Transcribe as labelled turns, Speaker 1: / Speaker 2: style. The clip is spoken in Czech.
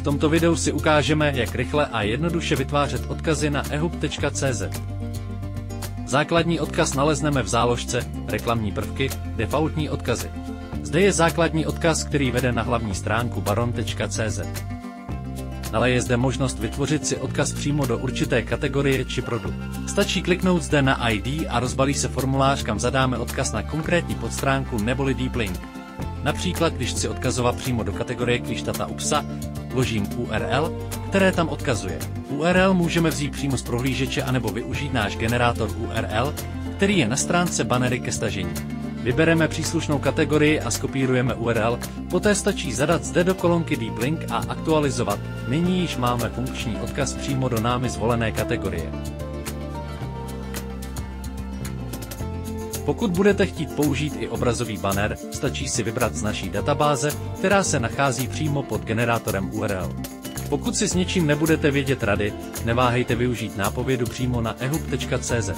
Speaker 1: tomto videu si ukážeme, jak rychle a jednoduše vytvářet odkazy na ehub.cz. Základní odkaz nalezneme v záložce Reklamní prvky, defaultní odkazy. Zde je základní odkaz, který vede na hlavní stránku baron.cz. Dále je zde možnost vytvořit si odkaz přímo do určité kategorie či produkt. Stačí kliknout zde na ID a rozbalí se formulář, kam zadáme odkaz na konkrétní podstránku neboli deep link. Například, když chci odkazovat přímo do kategorie Kvíždata u psa, vložím URL, které tam odkazuje. URL můžeme vzít přímo z prohlížeče anebo využít náš generátor URL, který je na stránce Banery ke stažení. Vybereme příslušnou kategorii a skopírujeme URL, poté stačí zadat zde do kolonky Deep Link a aktualizovat. Nyní již máme funkční odkaz přímo do námi zvolené kategorie. Pokud budete chtít použít i obrazový banner, stačí si vybrat z naší databáze, která se nachází přímo pod generátorem URL. Pokud si s něčím nebudete vědět rady, neváhejte využít nápovědu přímo na ehub.cz.